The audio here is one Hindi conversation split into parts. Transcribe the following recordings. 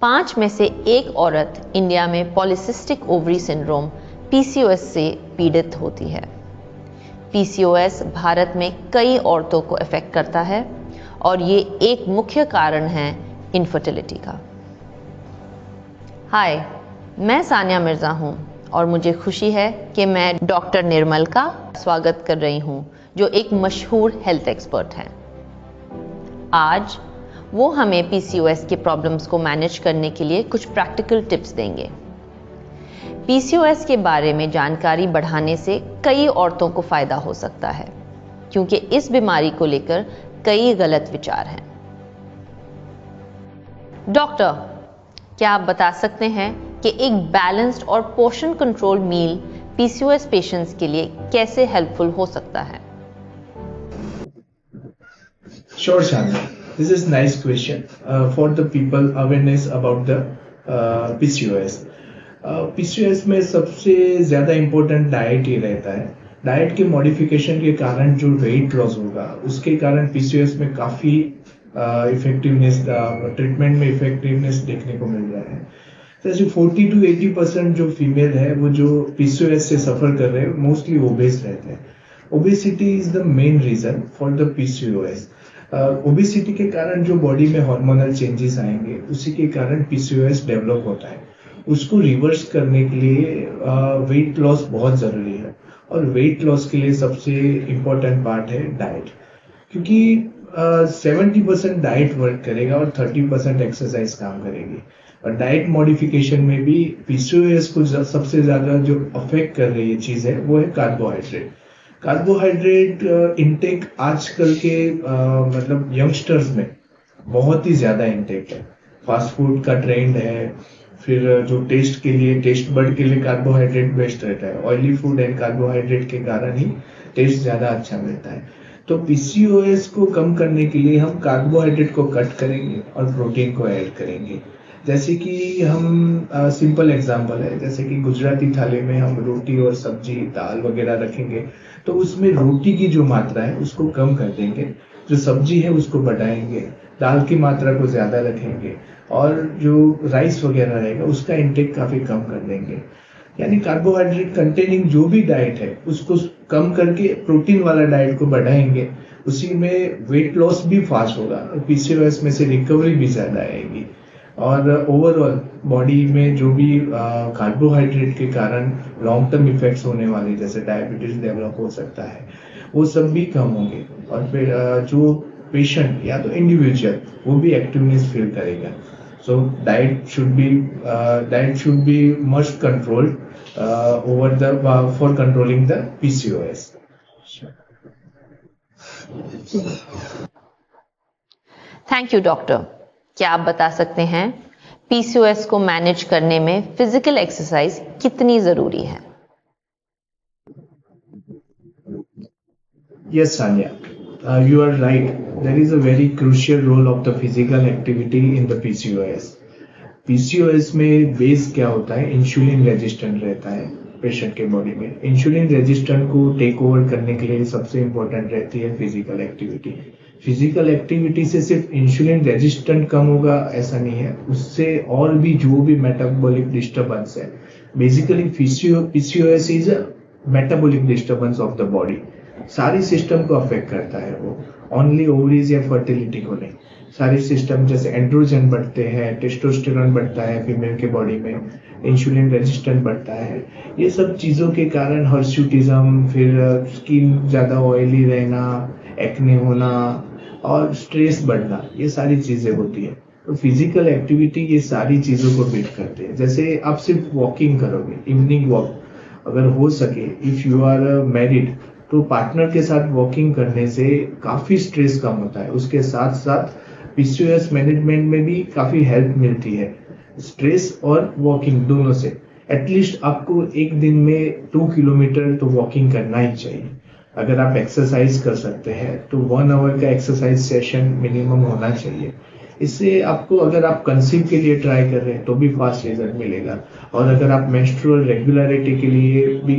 5 में से 1 औरत इंडिया में पॉलीसिस्टिक ओवरी सिंड्रोम PCOS से पीड़ित होती है। PCOS भारत में कई औरतों को अफेक्ट करता है और ये एक मुख्य कारण है इनफर्टिलिटी का। हाय, मैं सानिया मिर्ज़ा हूँ और मुझे खुशी है कि मैं डॉक्टर निर्मल का स्वागत कर रही हूँ, जो एक मशहूर हेल्थ एक्सपर्ट हैं। आज वो हमें PCOS के प्रॉब्लम्स को मैनेज करने के लिए कुछ प्रैक्टिकल टिप्स देंगे। PCOS के बारे में जानकारी बढ़ाने से कई औरतों को फ़ायदा हो सकता है, क्योंकि इस बीमारी को लेकर कई गलत विचार हैं। डॉक्टर, क्या आप बता सकते हैं कि एक बैलेंस्ड और पोर्शन कंट्रोल मील PCOS पेशेंट्स के लिए कैसे हेल्पफुल हो सकता है? Sure, Shania. This is nice question for the people awareness about the PCOS. PCOS में सबसे ज़्यादा इम्पोर्टेंट डाइट ही रहता है। डाइट के मॉडिफिकेशन के कारण जो वेट लॉस होगा, उसके कारण PCOS में काफ़ी इफेक्टिवनेस, ट्रीटमेंट में इफेक्टिवनेस देखने को मिल रहा है। जैसे 40 to 80% जो फीमेल है वो जो PCOS से सफ़र कर रहे हैं, मोस्टली ओबेस रहते हैं। Obesity is the main reason for the PCOS। Obesity के कारण जो बॉडी में हार्मोनल चेंजेस आएंगे, उसी के कारण PCOS डेवलप होता है। उसको रिवर्स करने के लिए वेट लॉस बहुत ज़रूरी है, और वेट लॉस के लिए सबसे इम्पोर्टेंट पार्ट है डाइट, क्योंकि 70% डाइट वर्क करेगा और 30% एक्सरसाइज काम करेगी। और डाइट मॉडिफिकेशन में भी PCOS को सबसे ज़्यादा जो अफेक्ट कर रही है चीज़ है वो है कार्बोहाइड्रेट। कार्बोहाइड्रेट इनटेक आजकल के मतलब यंगस्टर्स में बहुत ही ज़्यादा इनटेक है। फास्ट फूड का ट्रेंड है, फिर जो टेस्ट के लिए, टेस्ट बर्ड के लिए कार्बोहाइड्रेट बेस्ट रहता है। ऑयली फूड एंड कार्बोहाइड्रेट के कारण ही टेस्ट ज़्यादा अच्छा मिलता है। तो PCOS को कम करने के लिए हम कार्बोहाइड्रेट को कट करेंगे और प्रोटीन को ऐड करेंगे। जैसे कि हम सिंपल एग्जांपल है, जैसे कि गुजराती थाली में हम रोटी और सब्जी, दाल वगैरह रखेंगे, तो उसमें रोटी की जो मात्रा है उसको कम कर देंगे, जो सब्जी है उसको बढ़ाएंगे, दाल की मात्रा को ज़्यादा रखेंगे, और जो राइस वगैरह रहेगा उसका इंटेक काफ़ी कम कर देंगे। यानी कार्बोहाइड्रेट कंटेनिंग जो भी डाइट है उसको कम करके प्रोटीन वाला डाइट को बढ़ाएंगे। उसी में वेट लॉस भी फास्ट होगा और PCOS में से रिकवरी भी ज़्यादा आएगी, और ओवरऑल बॉडी में जो भी कार्बोहाइड्रेट के कारण लॉन्ग टर्म इफेक्ट्स होने वाले, जैसे डायबिटीज डेवलप हो सकता है, वो सब भी कम होंगे। और फिर जो पेशेंट या तो इंडिविजुअल वो भी एक्टिवनेस फील करेगा। So diet should be must controlled over the for controlling the PCOS। Thank you doctor. क्या आप बता सकते हैं PCOS को मैनेज करने में फिजिकल एक्सरसाइज कितनी जरूरी है? Yes, Sanya, you are right. There is a very crucial role of the physical activity in the PCOS. PCOS में बेस क्या होता है? इंसुलिन रेजिस्टेंट रहता है पेशेंट के बॉडी में। इंसुलिन रेजिस्टेंट को टेक ओवर करने के लिए सबसे इम्पोर्टेंट रहती है फिजिकल एक्टिविटी। फिजिकल एक्टिविटी से सिर्फ इंसुलिन रेजिस्टेंट कम होगा ऐसा नहीं है, उससे और भी जो भी मेटाबॉलिक डिस्टर्बेंस है, basically PCOS is a metabolic disturbance of the body. सारी सिस्टम को अफेक्ट करता है वो, ओनली ओवरीज या फर्टिलिटी को नहीं। सारी सिस्टम, जैसे एंड्रोजन बढ़ते हैं, टेस्टोस्टेरोन बढ़ता है फीमेल के बॉडी में, इंसुलिन रेजिस्टेंट बढ़ता है। ये सब चीज़ों के कारण हर्सूटिज्म, फिर स्किन ज़्यादा ऑयली रहना, एक्ने होना और स्ट्रेस बढ़ना, ये सारी चीज़ें होती है। तो फिजिकल एक्टिविटी ये सारी चीज़ों को बीट करते हैं। जैसे आप सिर्फ वॉकिंग करोगे, इवनिंग वॉक अगर हो सके, इफ़ यू आर मैरिड, तो पार्टनर के साथ वॉकिंग करने से काफ़ी स्ट्रेस कम होता है। उसके साथ साथ PCOS मैनेजमेंट में भी काफ़ी हेल्प मिलती है, स्ट्रेस और वॉकिंग दोनों से। एटलीस्ट आपको एक दिन में 2 किलोमीटर तो वॉकिंग करना ही चाहिए। अगर आप एक्सरसाइज कर सकते हैं तो 1 आवर का एक्सरसाइज सेशन मिनिमम होना चाहिए। इससे आपको, अगर आप कंसीव के लिए ट्राई कर रहे हैं तो भी फास्ट रिजल्ट मिलेगा, और अगर आप मेंस्ट्रुअल रेगुलरिटी के लिए भी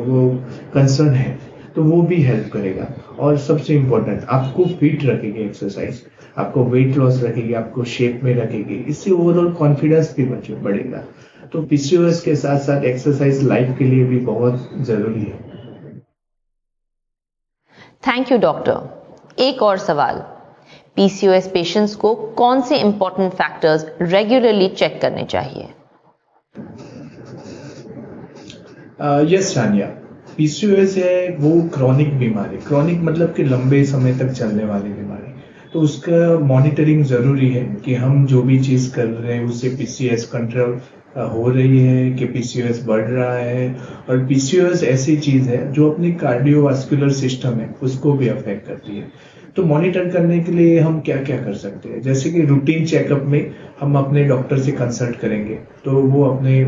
वो कंसर्न है तो वो भी हेल्प करेगा। और सबसे इम्पोर्टेंट, आपको फिट रखेगी एक्सरसाइज, आपको वेट लॉस रखेगी, आपको शेप में रखेगी, इससे ओवरऑल कॉन्फिडेंस भी बढ़ेगा। तो पीसीओएस के साथ साथ एक्सरसाइज लाइफ के लिए भी बहुत जरूरी है। Thank you doctor. एक और सवाल, पीसीओएस पेशेंट्स को कौन से इंपॉर्टेंट फैक्टर्स रेगुलरली चेक करने चाहिए? यस सानिया, पीसीओएस है वो क्रॉनिक बीमारी, क्रॉनिक मतलब कि लंबे समय तक चलने वाली बीमारी, तो उसका मॉनिटरिंग जरूरी है कि हम जो भी चीज कर रहे हैं उससे पीसीओएस कंट्रोल हो रही है कि पीसीओएस बढ़ रहा है। और पीसीओएस ऐसी चीज है जो अपनी कार्डियोवास्कुलर सिस्टम है उसको भी अफेक्ट करती है। तो मॉनिटर करने के लिए हम क्या क्या कर सकते हैं, जैसे कि रूटीन चेकअप में हम अपने डॉक्टर से कंसल्ट करेंगे, तो वो अपने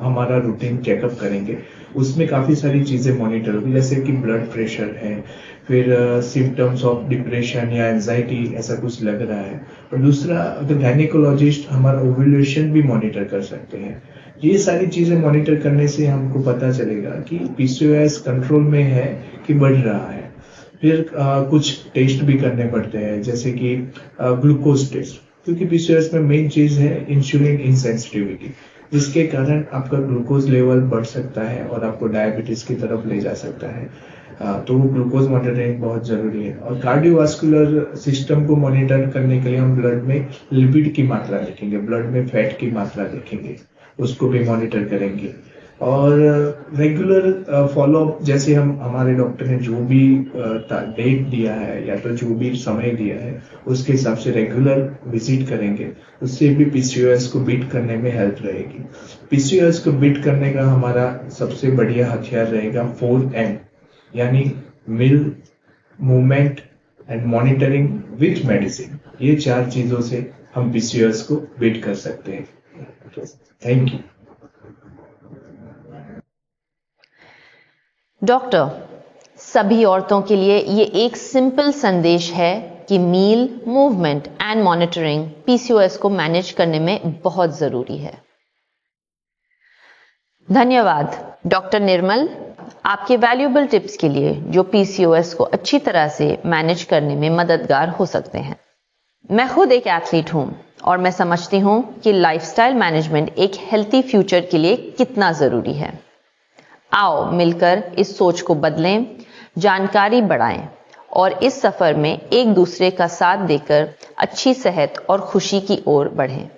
हमारा रूटीन चेकअप करेंगे, उसमें काफ़ी सारी चीज़ें मॉनिटर होगी, जैसे कि ब्लड प्रेशर है, फिर सिम्टम्स ऑफ डिप्रेशन या एंजाइटी ऐसा कुछ लग रहा है। और दूसरा, अगर गायनेकोलॉजिस्ट हमारा ओव्यूलेशन भी मॉनिटर कर सकते हैं। ये सारी चीज़ें मॉनिटर करने से हमको पता चलेगा कि पीसीओएस कंट्रोल में है कि बढ़ रहा है। फिर कुछ टेस्ट भी करने पड़ते हैं, जैसे कि ग्लूकोज टेस्ट, क्योंकि पीसीओएस में मेन चीज है इंसुलिन इनसेंसिटिविटी, जिसके कारण आपका ग्लूकोज लेवल बढ़ सकता है और आपको डायबिटीज की तरफ ले जा सकता है। तो वो ग्लूकोज मॉनिटरिंग बहुत जरूरी है। और कार्डियोवास्कुलर सिस्टम को मॉनिटर करने के लिए हम ब्लड में लिपिड की मात्रा देखेंगे, ब्लड में फैट की मात्रा देखेंगे, उसको भी मॉनिटर करेंगे। और रेगुलर फॉलोअप, जैसे हम हमारे डॉक्टर ने जो भी डेट दिया है या तो जो भी समय दिया है उसके हिसाब से रेगुलर विजिट करेंगे, उससे भी पीसीओएस को बीट करने में हेल्प रहेगी। पीसीओएस को बीट करने का हमारा सबसे बढ़िया हथियार रहेगा 4M, यानी mill, movement and monitoring with medicine. ये 4 चीजों से हम पीसीओएस को बीट कर सकते हैं। थैंक यू डॉक्टर, सभी औरतों के लिए ये एक सिंपल संदेश है कि मील, मूवमेंट एंड मॉनिटरिंग पीसीओएस को मैनेज करने में बहुत जरूरी है। धन्यवाद डॉक्टर निर्मल, आपके वैल्यूएबल टिप्स के लिए जो पीसीओएस को अच्छी तरह से मैनेज करने में मददगार हो सकते हैं। मैं खुद एक एथलीट हूं और मैं समझती हूं कि लाइफस्टाइल मैनेजमेंट एक हेल्थी फ्यूचर के लिए कितना जरूरी है। आओ मिलकर इस सोच को बदलें, जानकारी बढ़ाएं और इस सफर में एक दूसरे का साथ देकर अच्छी सेहत और खुशी की ओर बढ़ें।